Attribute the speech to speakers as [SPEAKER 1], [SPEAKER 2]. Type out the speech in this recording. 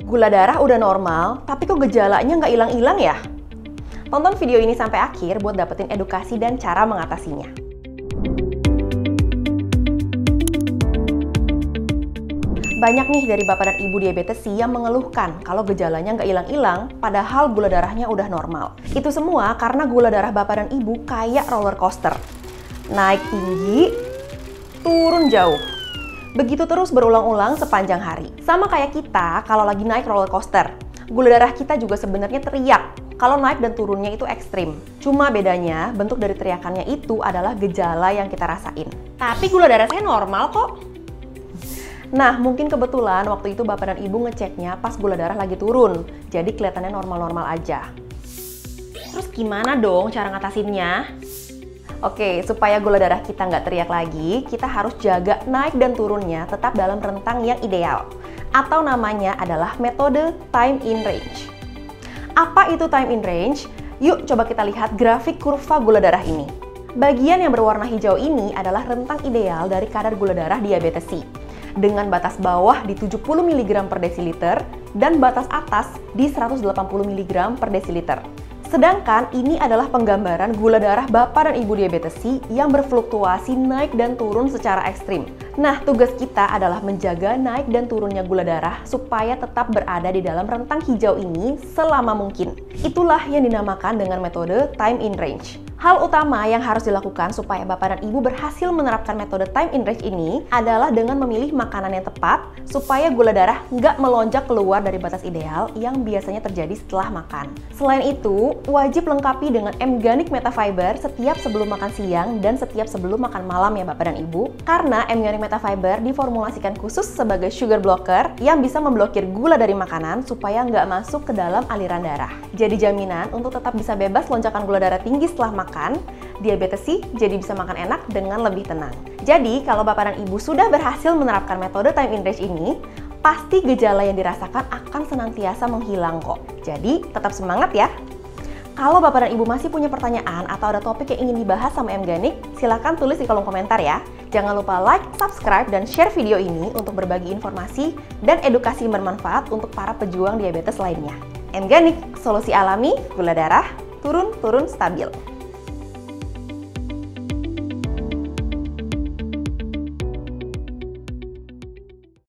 [SPEAKER 1] Gula darah udah normal, tapi kok gejalanya nggak hilang-hilang ya? Tonton video ini sampai akhir buat dapetin edukasi dan cara mengatasinya. Banyak nih dari bapak dan ibu diabetes yang mengeluhkan kalau gejalanya nggak hilang-hilang, padahal gula darahnya udah normal. Itu semua karena gula darah bapak dan ibu kayak roller coaster. Naik tinggi, turun jauh. Begitu terus berulang-ulang sepanjang hari. Sama kayak kita kalau lagi naik roller coaster. Gula darah kita juga sebenarnya teriak kalau naik dan turunnya itu ekstrim. Cuma bedanya bentuk dari teriakannya itu adalah gejala yang kita rasain. Tapi gula darah saya normal kok. Nah, mungkin kebetulan waktu itu bapak dan ibu ngeceknya pas gula darah lagi turun. Jadi kelihatannya normal-normal aja. Terus gimana dong cara ngatasinnya? Oke, supaya gula darah kita nggak teriak lagi, kita harus jaga naik dan turunnya tetap dalam rentang yang ideal. Atau namanya adalah metode time in range. Apa itu time in range? Yuk coba kita lihat grafik kurva gula darah ini. Bagian yang berwarna hijau ini adalah rentang ideal dari kadar gula darah diabetes C. Dengan batas bawah di 70 mg per desiliter dan batas atas di 180 mg per desiliter. Sedangkan ini adalah penggambaran gula darah bapak dan ibu diabetes C yang berfluktuasi naik dan turun secara ekstrim. Nah, tugas kita adalah menjaga naik dan turunnya gula darah supaya tetap berada di dalam rentang hijau ini selama mungkin. Itulah yang dinamakan dengan metode time in range. Hal utama yang harus dilakukan supaya bapak dan ibu berhasil menerapkan metode time in range ini adalah dengan memilih makanan yang tepat supaya gula darah nggak melonjak keluar dari batas ideal yang biasanya terjadi setelah makan. Selain itu, wajib lengkapi dengan M-Organic Metafiber setiap sebelum makan siang dan setiap sebelum makan malam ya bapak dan ibu, karena M-Organic Metafiber diformulasikan khusus sebagai sugar blocker yang bisa memblokir gula dari makanan supaya nggak masuk ke dalam aliran darah. Jadi jaminan untuk tetap bisa bebas lonjakan gula darah tinggi setelah makan, diabetes C jadi bisa makan enak dengan lebih tenang. Jadi kalau bapak dan ibu sudah berhasil menerapkan metode time in range ini, pasti gejala yang dirasakan akan senantiasa menghilang kok. Jadi tetap semangat ya! Kalau bapak dan ibu masih punya pertanyaan atau ada topik yang ingin dibahas sama M-Organic, silahkan tulis di kolom komentar ya. Jangan lupa like, subscribe, dan share video ini untuk berbagi informasi dan edukasi yang bermanfaat untuk para pejuang diabetes lainnya. M-Organic, solusi alami, gula darah, turun stabil.